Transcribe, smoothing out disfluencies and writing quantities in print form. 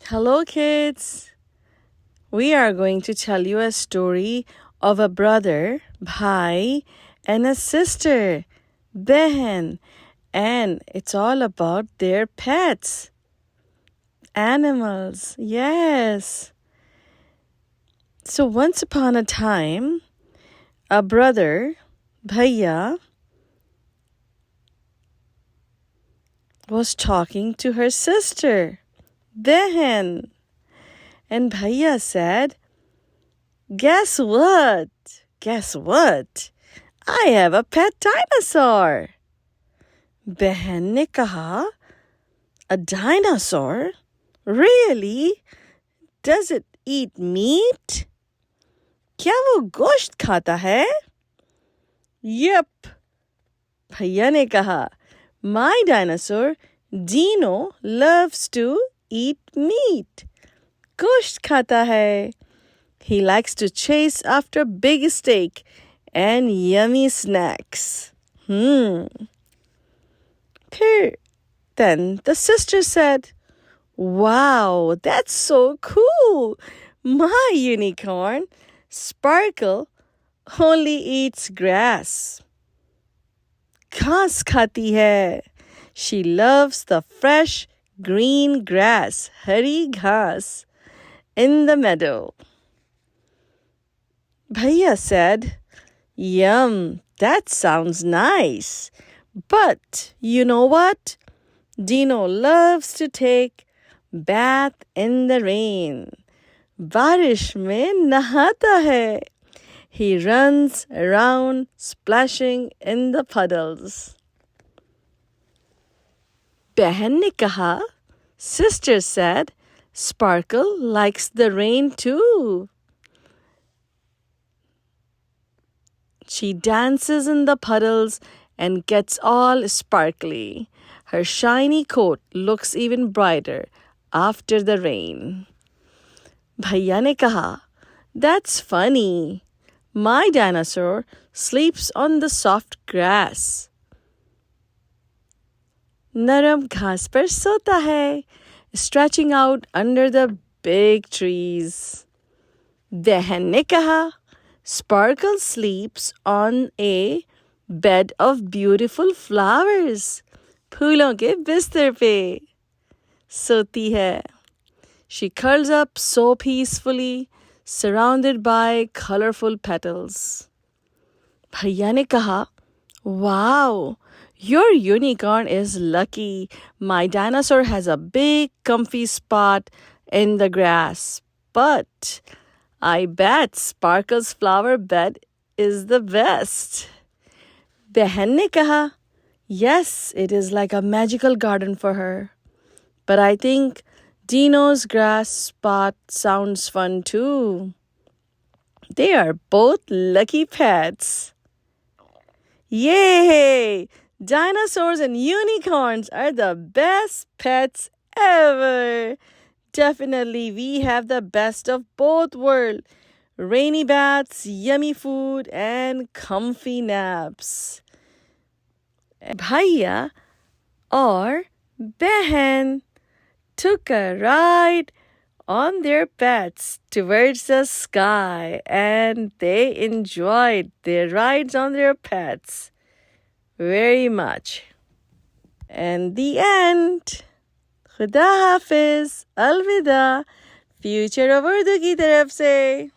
Hello, kids. We are going to tell you a story of a brother, bhai, and a sister, behen, and it's all about their pets, animals. Yes. So once upon a time, a brother, bhaiya, was talking to her sister, behen. And Bhaiya said, Guess what? Guess what? I have a pet dinosaur. बहन ने कहा, A dinosaur? Really? Does it eat meat? क्या वो गोश्त खाता है? Yep. भैया ने कहा, My dinosaur, Dino, loves to eat meat. गोश्त खाता है. He likes to chase after big steak and yummy snacks. Then the sister said, Wow, that's so cool. My unicorn, Sparkle, only eats grass. घास खाती है. She loves the fresh green grass, हरी घास, in the meadow. Bhaiya said, Yum, that sounds nice. But you know what? Dino loves to take bath in the rain. बारिश में नहाता है. He runs around splashing in the puddles. बहन ने कहा, Sister said, Sparkle likes the rain too. She dances in the puddles and gets all sparkly. Her shiny coat looks even brighter after the rain. Bhaiya ne kaha, That's funny. My dinosaur sleeps on the soft grass. नरम घास पर सोता है, stretching out under the big trees. बहन ने कहा, Sparkle sleeps on a bed of beautiful flowers. फूलों के बिस्तर पे सोती है. She curls up so peacefully, surrounded by colorful petals. भैया ने कहा, Wow, your unicorn is lucky. My dinosaur has a big, comfy spot in the grass. But I bet Sparkle's flower bed is the best. बहन ने कहा, Yes, it is like a magical garden for her. But I think Dino's grass spot sounds fun too. They are both lucky pets. Yay! Dinosaurs and unicorns are the best pets ever. Definitely, we have the best of both worlds. Rainy baths, yummy food, and comfy naps. Bhaiya or Behan took a ride on their pets towards the sky, and they enjoyed their rides on their pets very much. And the end. Khuda Hafiz, Alvida, Future of Urdu की तरफ से.